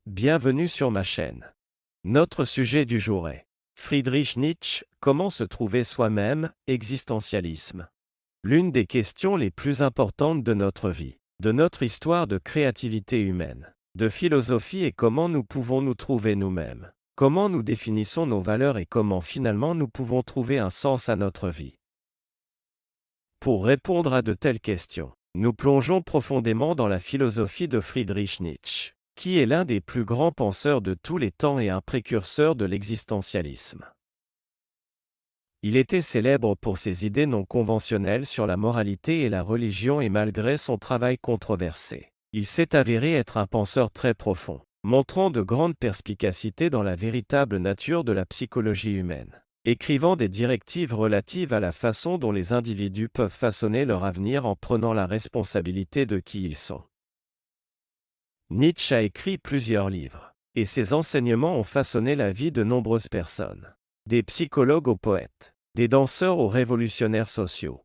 Bienvenue sur ma chaîne. Notre sujet du jour est Friedrich Nietzsche, comment se trouver soi-même, existentialisme. L'une des questions les plus importantes de notre vie, de notre histoire de créativité humaine, de philosophie et comment nous pouvons nous trouver nous-mêmes. Comment nous définissons nos valeurs et comment finalement nous pouvons trouver un sens à notre vie. Pour répondre à de telles questions, nous plongeons profondément dans la philosophie de Friedrich Nietzsche, qui est l'un des plus grands penseurs de tous les temps et un précurseur de l'existentialisme. Il était célèbre pour ses idées non conventionnelles sur la moralité et la religion et malgré son travail controversé, il s'est avéré être un penseur très profond, montrant de grandes perspicacités dans la véritable nature de la psychologie humaine, écrivant des directives relatives à la façon dont les individus peuvent façonner leur avenir en prenant la responsabilité de qui ils sont. Nietzsche a écrit plusieurs livres, et ses enseignements ont façonné la vie de nombreuses personnes, des psychologues aux poètes, des danseurs aux révolutionnaires sociaux.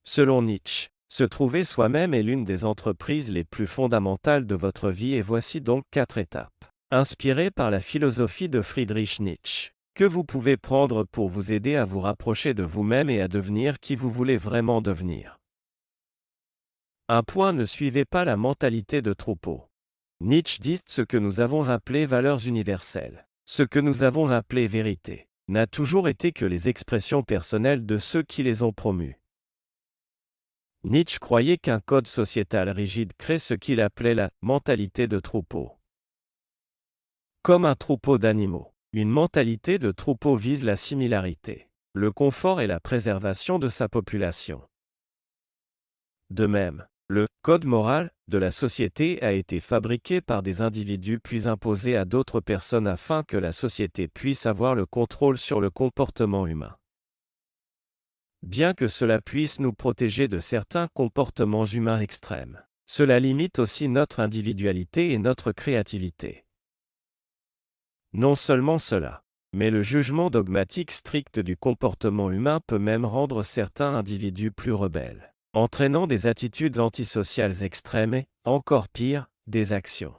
Selon Nietzsche, se trouver soi-même est l'une des entreprises les plus fondamentales de votre vie et voici donc 4 étapes, inspirées par la philosophie de Friedrich Nietzsche, que vous pouvez prendre pour vous aider à vous rapprocher de vous-même et à devenir qui vous voulez vraiment devenir. 1 point. Ne suivez pas la mentalité de troupeau. Nietzsche dit ce que nous avons appelé valeurs universelles, ce que nous avons appelé vérité, n'a toujours été que les expressions personnelles de ceux qui les ont promues. Nietzsche croyait qu'un code sociétal rigide crée ce qu'il appelait la mentalité de troupeau. Comme un troupeau d'animaux, une mentalité de troupeau vise la similarité, le confort et la préservation de sa population. De même, le code moral de la société a été fabriqué par des individus puis imposé à d'autres personnes afin que la société puisse avoir le contrôle sur le comportement humain. Bien que cela puisse nous protéger de certains comportements humains extrêmes, cela limite aussi notre individualité et notre créativité. Non seulement cela, mais le jugement dogmatique strict du comportement humain peut même rendre certains individus plus rebelles, entraînant des attitudes antisociales extrêmes et, encore pire, des actions.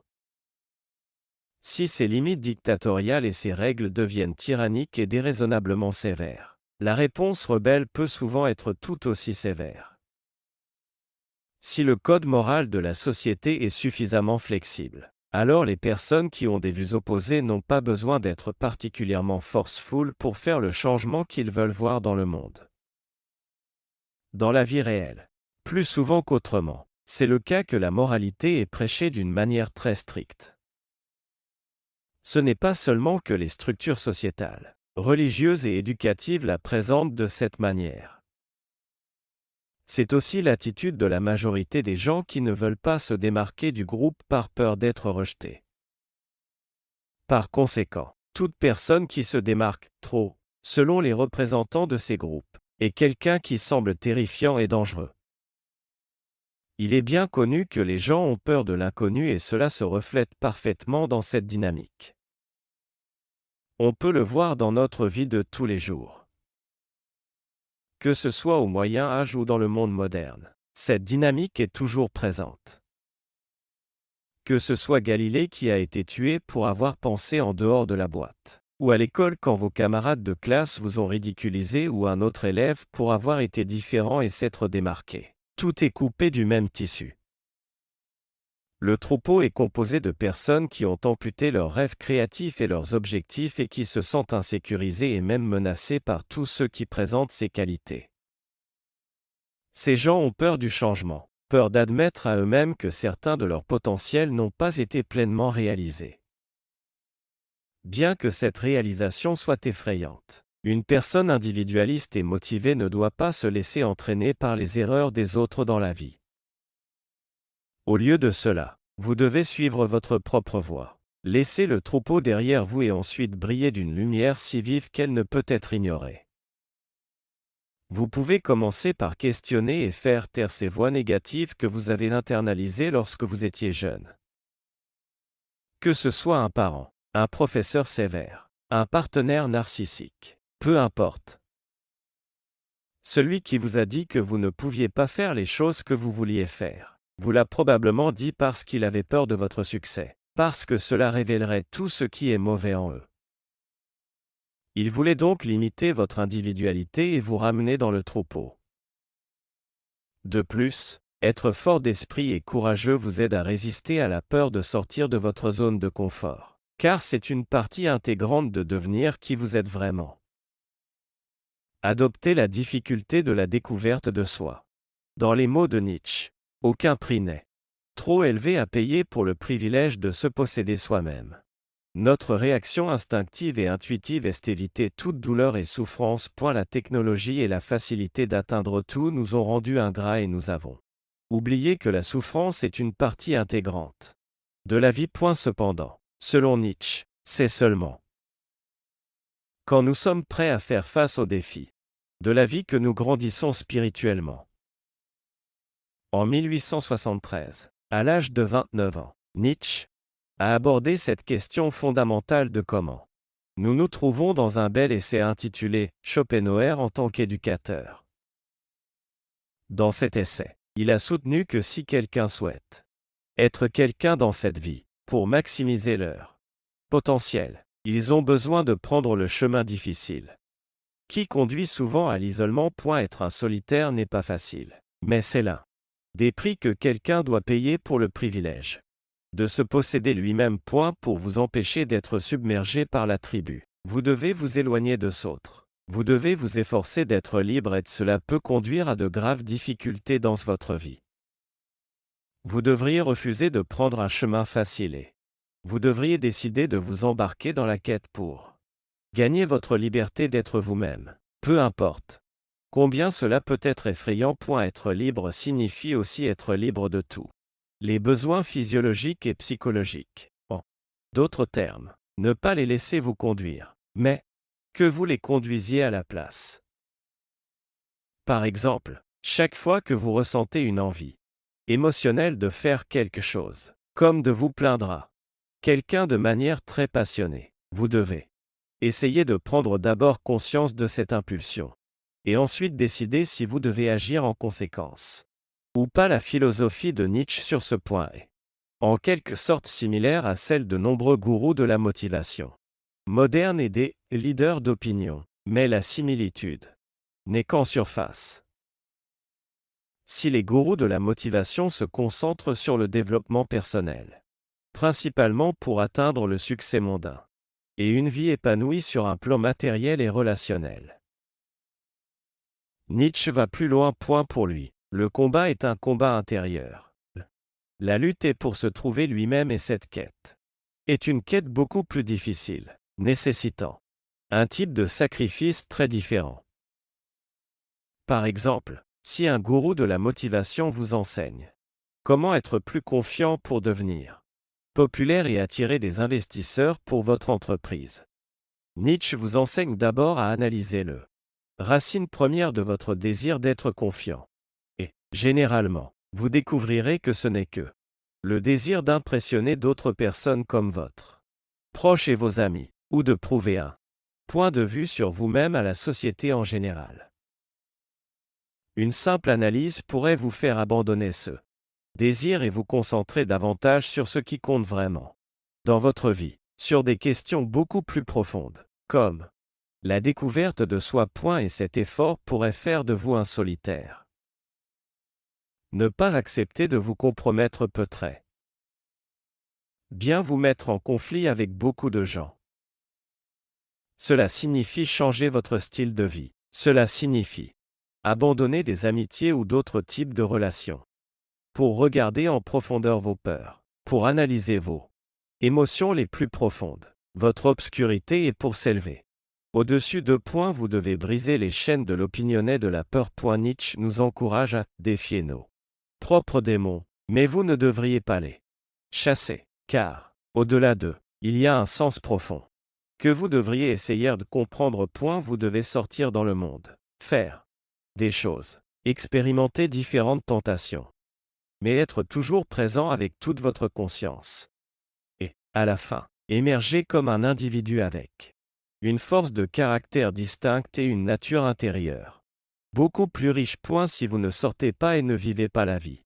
Si ces limites dictatoriales et ces règles deviennent tyranniques et déraisonnablement sévères, la réponse rebelle peut souvent être tout aussi sévère. Si le code moral de la société est suffisamment flexible, alors les personnes qui ont des vues opposées n'ont pas besoin d'être particulièrement forceful pour faire le changement qu'ils veulent voir dans le monde. Dans la vie réelle, plus souvent qu'autrement, c'est le cas que la moralité est prêchée d'une manière très stricte. Ce n'est pas seulement que les structures sociétales, religieuses et éducatives la présentent de cette manière. C'est aussi l'attitude de la majorité des gens qui ne veulent pas se démarquer du groupe par peur d'être rejetés. Par conséquent, toute personne qui se démarque trop, selon les représentants de ces groupes, est quelqu'un qui semble terrifiant et dangereux. Il est bien connu que les gens ont peur de l'inconnu et cela se reflète parfaitement dans cette dynamique. On peut le voir dans notre vie de tous les jours. Que ce soit au Moyen Âge ou dans le monde moderne, cette dynamique est toujours présente. Que ce soit Galilée qui a été tué pour avoir pensé en dehors de la boîte, ou à l'école quand vos camarades de classe vous ont ridiculisé ou un autre élève pour avoir été différent et s'être démarqué. Tout est coupé du même tissu. Le troupeau est composé de personnes qui ont amputé leurs rêves créatifs et leurs objectifs et qui se sentent insécurisées et même menacées par tous ceux qui présentent ces qualités. Ces gens ont peur du changement, peur d'admettre à eux-mêmes que certains de leurs potentiels n'ont pas été pleinement réalisés. Bien que cette réalisation soit effrayante, une personne individualiste et motivée ne doit pas se laisser entraîner par les erreurs des autres dans la vie. Au lieu de cela, vous devez suivre votre propre voie. Laissez le troupeau derrière vous et ensuite briller d'une lumière si vive qu'elle ne peut être ignorée. Vous pouvez commencer par questionner et faire taire ces voix négatives que vous avez internalisées lorsque vous étiez jeune. Que ce soit un parent, un professeur sévère, un partenaire narcissique, peu importe. Celui qui vous a dit que vous ne pouviez pas faire les choses que vous vouliez faire, vous l'a probablement dit parce qu'il avait peur de votre succès, parce que cela révélerait tout ce qui est mauvais en eux. Il voulait donc limiter votre individualité et vous ramener dans le troupeau. De plus, être fort d'esprit et courageux vous aide à résister à la peur de sortir de votre zone de confort, car c'est une partie intégrante de devenir qui vous êtes vraiment. Adoptez la difficulté de la découverte de soi. Dans les mots de Nietzsche, aucun prix n'est trop élevé à payer pour le privilège de se posséder soi-même. Notre réaction instinctive et intuitive est d'éviter toute douleur et souffrance. La technologie et la facilité d'atteindre tout nous ont rendus ingrats et nous avons oublié que la souffrance est une partie intégrante de la vie. Cependant, selon Nietzsche, c'est seulement quand nous sommes prêts à faire face aux défis de la vie que nous grandissons spirituellement. En 1873, à l'âge de 29 ans, Nietzsche a abordé cette question fondamentale de comment nous nous trouvons dans un bel essai intitulé « Schopenhauer en tant qu'éducateur ». Dans cet essai, il a soutenu que si quelqu'un souhaite être quelqu'un dans cette vie, pour maximiser leur potentiel, ils ont besoin de prendre le chemin difficile, qui conduit souvent à l'isolement. Être un solitaire n'est pas facile, mais c'est l'un des prix que quelqu'un doit payer pour le privilège de se posséder lui-même. Pour vous empêcher d'être submergé par la tribu, vous devez vous éloigner de d'autres. Vous devez vous efforcer d'être libre et cela peut conduire à de graves difficultés dans votre vie. Vous devriez refuser de prendre un chemin facile et vous devriez décider de vous embarquer dans la quête pour gagner votre liberté d'être vous-même. Peu importe combien cela peut être effrayant. Être libre signifie aussi être libre de tout. Les besoins physiologiques et psychologiques. En d'autres termes, ne pas les laisser vous conduire, mais que vous les conduisiez à la place. Par exemple, chaque fois que vous ressentez une envie émotionnelle de faire quelque chose, comme de vous plaindre à quelqu'un de manière très passionnée, vous devez essayer de prendre d'abord conscience de cette impulsion, et ensuite décider si vous devez agir en conséquence ou pas. La philosophie de Nietzsche sur ce point est en quelque sorte similaire à celle de nombreux gourous de la motivation moderne et des leaders d'opinion, mais la similitude n'est qu'en surface. Si les gourous de la motivation se concentrent sur le développement personnel, principalement pour atteindre le succès mondain et une vie épanouie sur un plan matériel et relationnel, Nietzsche va plus loin. Pour lui, le combat est un combat intérieur. La lutte est pour se trouver lui-même et cette quête est une quête beaucoup plus difficile, nécessitant un type de sacrifice très différent. Par exemple, si un gourou de la motivation vous enseigne comment être plus confiant pour devenir populaire et attirer des investisseurs pour votre entreprise, Nietzsche vous enseigne d'abord à analyser le racine première de votre désir d'être confiant. Et, généralement, vous découvrirez que ce n'est que le désir d'impressionner d'autres personnes comme votre proches et vos amis, ou de prouver un point de vue sur vous-même à la société en général. Une simple analyse pourrait vous faire abandonner ce désir et vous concentrer davantage sur ce qui compte vraiment dans votre vie, sur des questions beaucoup plus profondes, comme la découverte de soi. Et cet effort pourrait faire de vous un solitaire. Ne pas accepter de vous compromettre peut très bien vous mettre en conflit avec beaucoup de gens. Cela signifie changer votre style de vie. Cela signifie abandonner des amitiés ou d'autres types de relations. Pour regarder en profondeur vos peurs, pour analyser vos émotions les plus profondes, votre obscurité et pour s'élever au-dessus de vous devez briser les chaînes de l'opinionné de la peur. Nietzsche nous encourage à défier nos propres démons, mais vous ne devriez pas les chasser, car, au-delà d'eux, il y a un sens profond que vous devriez essayer de comprendre. Vous devez sortir dans le monde, faire des choses, expérimenter différentes tentations, mais être toujours présent avec toute votre conscience. Et, à la fin, émerger comme un individu avec une force de caractère distincte et une nature intérieure beaucoup plus riche. Si vous ne sortez pas et ne vivez pas la vie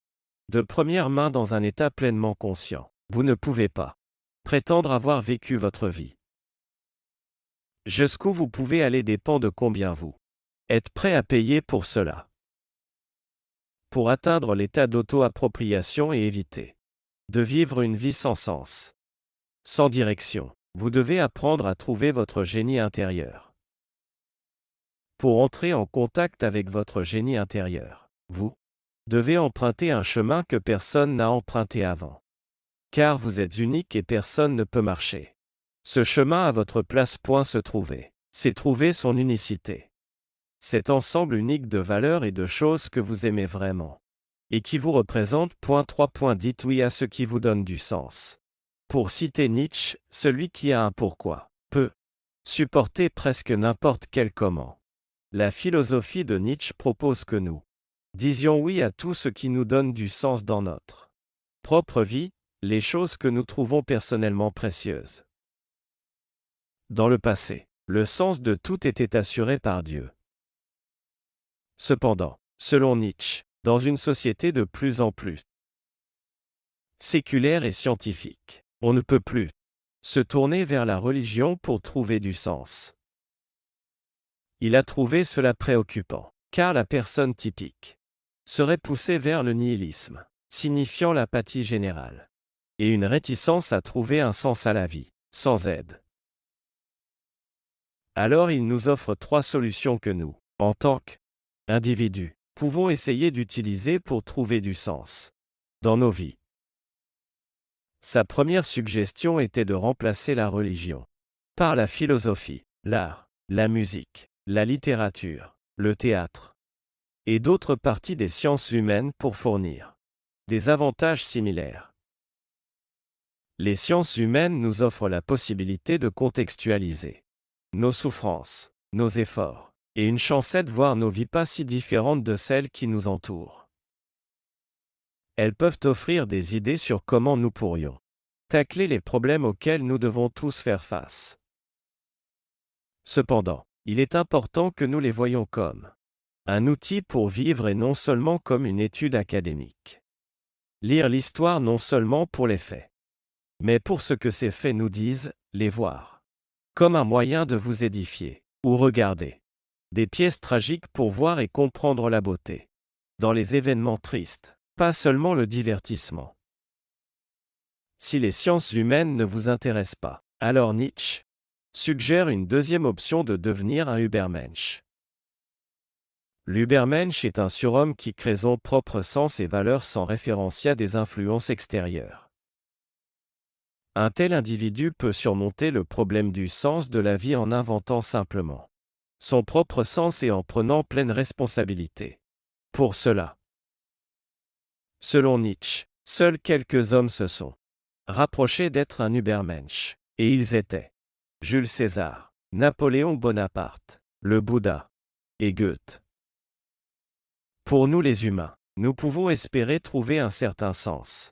de première main dans un état pleinement conscient, vous ne pouvez pas prétendre avoir vécu votre vie. Jusqu'où vous pouvez aller dépend de combien vous êtes prêt à payer pour cela. Pour atteindre l'état d'auto-appropriation et éviter de vivre une vie sans sens, sans direction, vous devez apprendre à trouver votre génie intérieur. Pour entrer en contact avec votre génie intérieur, vous devez emprunter un chemin que personne n'a emprunté avant. Car vous êtes unique et personne ne peut marcher ce chemin à votre place. Se trouver, c'est trouver son unicité. Cet ensemble unique de valeurs et de choses que vous aimez vraiment et qui vous représente. 3. Dites oui à ce qui vous donne du sens. Pour citer Nietzsche, celui qui a un pourquoi peut supporter presque n'importe quel comment. La philosophie de Nietzsche propose que nous disions oui à tout ce qui nous donne du sens dans notre propre vie, les choses que nous trouvons personnellement précieuses. Dans le passé, le sens de tout était assuré par Dieu. Cependant, selon Nietzsche, dans une société de plus en plus séculaire et scientifique, on ne peut plus se tourner vers la religion pour trouver du sens. Il a trouvé cela préoccupant, car la personne typique serait poussée vers le nihilisme, signifiant l'apathie générale, et une réticence à trouver un sens à la vie, sans aide. Alors il nous offre 3 solutions que nous, en tant qu'individus, pouvons essayer d'utiliser pour trouver du sens dans nos vies. Sa première suggestion était de remplacer la religion par la philosophie, l'art, la musique, la littérature, le théâtre et d'autres parties des sciences humaines pour fournir des avantages similaires. Les sciences humaines nous offrent la possibilité de contextualiser nos souffrances, nos efforts, et une chance de voir nos vies pas si différentes de celles qui nous entourent. Elles peuvent offrir des idées sur comment nous pourrions tacler les problèmes auxquels nous devons tous faire face. Cependant, il est important que nous les voyions comme un outil pour vivre et non seulement comme une étude académique. Lire l'histoire non seulement pour les faits, mais pour ce que ces faits nous disent, les voir comme un moyen de vous édifier, ou regarder des pièces tragiques pour voir et comprendre la beauté dans les événements tristes, pas seulement le divertissement. Si les sciences humaines ne vous intéressent pas, alors Nietzsche suggère une deuxième option de devenir un Übermensch. L'Übermensch est un surhomme qui crée son propre sens et valeurs sans référentiel à des influences extérieures. Un tel individu peut surmonter le problème du sens de la vie en inventant simplement son propre sens et en prenant pleine responsabilité pour cela. Selon Nietzsche, seuls quelques hommes se sont rapprochés d'être un Übermensch, et ils étaient Jules César, Napoléon Bonaparte, le Bouddha et Goethe. Pour nous les humains, nous pouvons espérer trouver un certain sens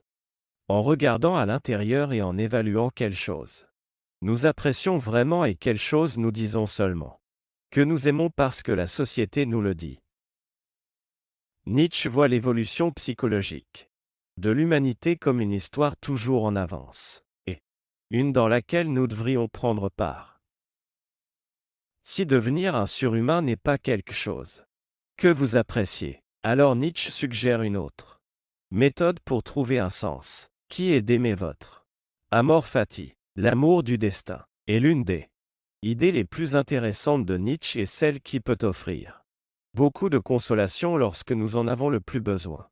en regardant à l'intérieur et en évaluant quelles choses nous apprécions vraiment et quelles choses nous disons seulement que nous aimons parce que la société nous le dit. Nietzsche voit l'évolution psychologique de l'humanité comme une histoire toujours en avance, et une dans laquelle nous devrions prendre part. Si devenir un surhumain n'est pas quelque chose que vous appréciez, alors Nietzsche suggère une autre méthode pour trouver un sens, qui est d'aimer votre amor fati, l'amour du destin, est l'une des idées les plus intéressantes de Nietzsche et celle qui peut offrir beaucoup de consolation lorsque nous en avons le plus besoin.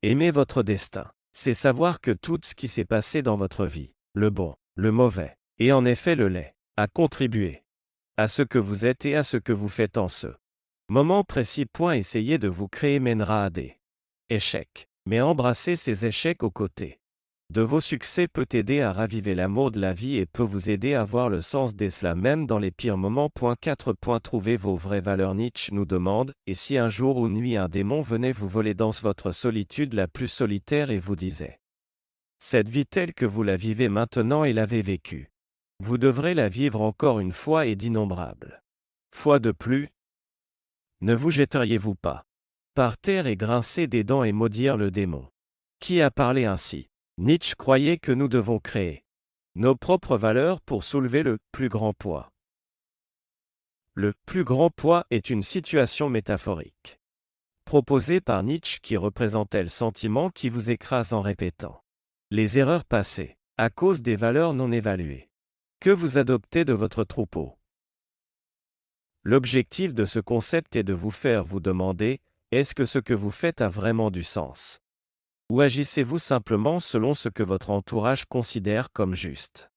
Aimer votre destin, c'est savoir que tout ce qui s'est passé dans votre vie, le bon, le mauvais, et en effet le laid, a contribué à ce que vous êtes et à ce que vous faites en ce moment précis. Essayer de vous créer mènera à des échecs, mais embrasser ces échecs aux côtés de vos succès peut aider à raviver l'amour de la vie et peut vous aider à voir le sens de cela même dans les pires moments. 4. Trouvez vos vraies valeurs. Nietzsche nous demande, et si un jour ou nuit un démon venait vous voler dans votre solitude la plus solitaire et vous disait: cette vie telle que vous la vivez maintenant et l'avez vécue, vous devrez la vivre encore une fois et d'innombrables fois de plus, ne vous jetteriez-vous pas par terre et grincer des dents et maudire le démon qui a parlé ainsi? Nietzsche croyait que nous devons créer nos propres valeurs pour soulever le plus grand poids. Le plus grand poids est une situation métaphorique proposée par Nietzsche qui représentait le sentiment qui vous écrase en répétant les erreurs passées à cause des valeurs non évaluées que vous adoptez de votre troupeau. L'objectif de ce concept est de vous faire vous demander, est-ce que ce que vous faites a vraiment du sens? Ou agissez-vous simplement selon ce que votre entourage considère comme juste?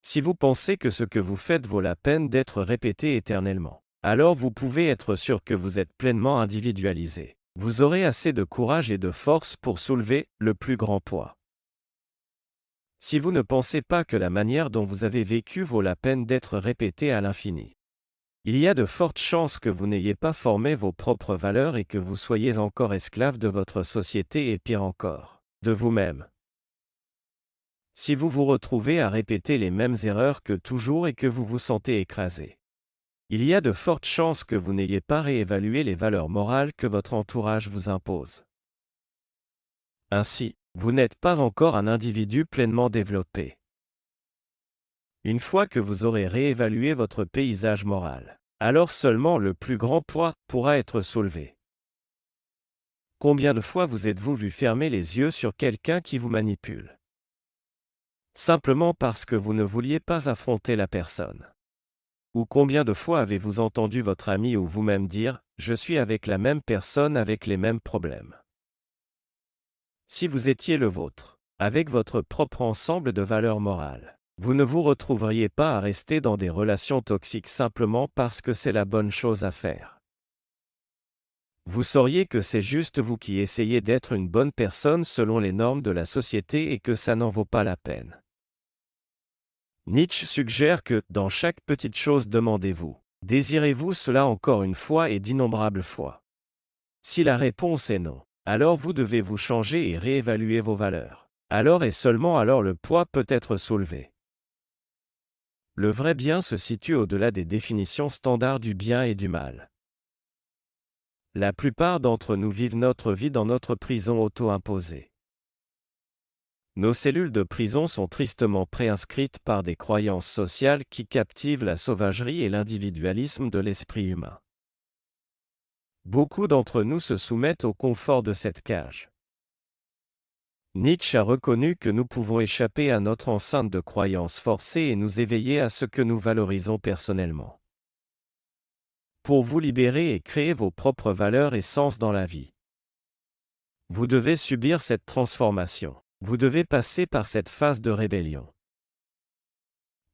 Si vous pensez que ce que vous faites vaut la peine d'être répété éternellement, alors vous pouvez être sûr que vous êtes pleinement individualisé. Vous aurez assez de courage et de force pour soulever le plus grand poids. Si vous ne pensez pas que la manière dont vous avez vécu vaut la peine d'être répétée à l'infini, il y a de fortes chances que vous n'ayez pas formé vos propres valeurs et que vous soyez encore esclave de votre société et pire encore, de vous-même. Si vous vous retrouvez à répéter les mêmes erreurs que toujours et que vous vous sentez écrasé, il y a de fortes chances que vous n'ayez pas réévalué les valeurs morales que votre entourage vous impose. Ainsi, vous n'êtes pas encore un individu pleinement développé. Une fois que vous aurez réévalué votre paysage moral, alors seulement le plus grand poids pourra être soulevé. Combien de fois vous êtes-vous vu fermer les yeux sur quelqu'un qui vous manipule? Simplement parce que vous ne vouliez pas affronter la personne. Ou combien de fois avez-vous entendu votre ami ou vous-même dire « Je suis avec la même personne avec les mêmes problèmes ». Si vous étiez le vôtre, avec votre propre ensemble de valeurs morales, vous ne vous retrouveriez pas à rester dans des relations toxiques simplement parce que c'est la bonne chose à faire. Vous sauriez que c'est juste vous qui essayez d'être une bonne personne selon les normes de la société et que ça n'en vaut pas la peine. Nietzsche suggère que, dans chaque petite chose demandez-vous, désirez-vous cela encore une fois et d'innombrables fois? Si la réponse est non, alors vous devez vous changer et réévaluer vos valeurs. Alors et seulement alors le poids peut être soulevé. Le vrai bien se situe au-delà des définitions standards du bien et du mal. La plupart d'entre nous vivent notre vie dans notre prison auto-imposée. Nos cellules de prison sont tristement préinscrites par des croyances sociales qui captivent la sauvagerie et l'individualisme de l'esprit humain. Beaucoup d'entre nous se soumettent au confort de cette cage. Nietzsche a reconnu que nous pouvons échapper à notre enceinte de croyances forcées et nous éveiller à ce que nous valorisons personnellement. Pour vous libérer et créer vos propres valeurs et sens dans la vie, vous devez subir cette transformation. Vous devez passer par cette phase de rébellion.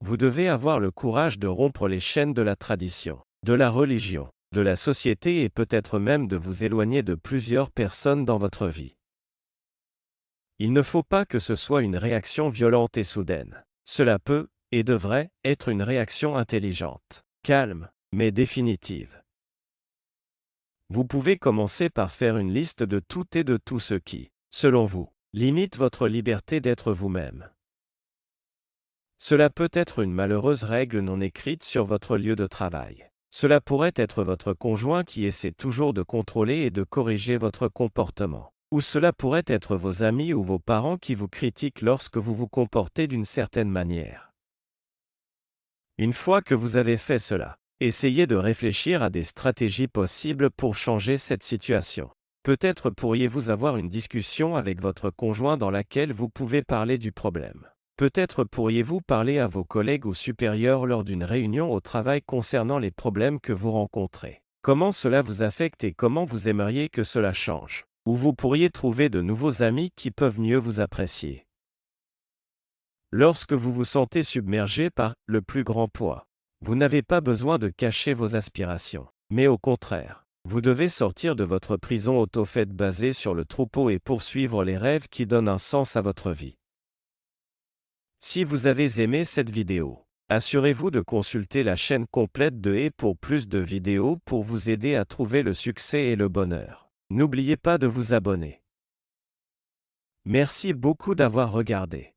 Vous devez avoir le courage de rompre les chaînes de la tradition, de la religion, de la société et peut-être même de vous éloigner de plusieurs personnes dans votre vie. Il ne faut pas que ce soit une réaction violente et soudaine. Cela peut, et devrait, être une réaction intelligente, calme, mais définitive. Vous pouvez commencer par faire une liste de tout et de tout ce qui, selon vous, limite votre liberté d'être vous-même. Cela peut être une malheureuse règle non écrite sur votre lieu de travail. Cela pourrait être votre conjoint qui essaie toujours de contrôler et de corriger votre comportement. Ou cela pourrait être vos amis ou vos parents qui vous critiquent lorsque vous vous comportez d'une certaine manière. Une fois que vous avez fait cela, essayez de réfléchir à des stratégies possibles pour changer cette situation. Peut-être pourriez-vous avoir une discussion avec votre conjoint dans laquelle vous pouvez parler du problème. Peut-être pourriez-vous parler à vos collègues ou supérieurs lors d'une réunion au travail concernant les problèmes que vous rencontrez. Comment cela vous affecte et comment vous aimeriez que cela change? Ou vous pourriez trouver de nouveaux amis qui peuvent mieux vous apprécier. Lorsque vous vous sentez submergé par le plus grand poids, vous n'avez pas besoin de cacher vos aspirations, mais au contraire, vous devez sortir de votre prison auto-faite basée sur le troupeau et poursuivre les rêves qui donnent un sens à votre vie. Si vous avez aimé cette vidéo, assurez-vous de consulter la chaîne complète de Et pour plus de vidéos pour vous aider à trouver le succès et le bonheur. N'oubliez pas de vous abonner. Merci beaucoup d'avoir regardé.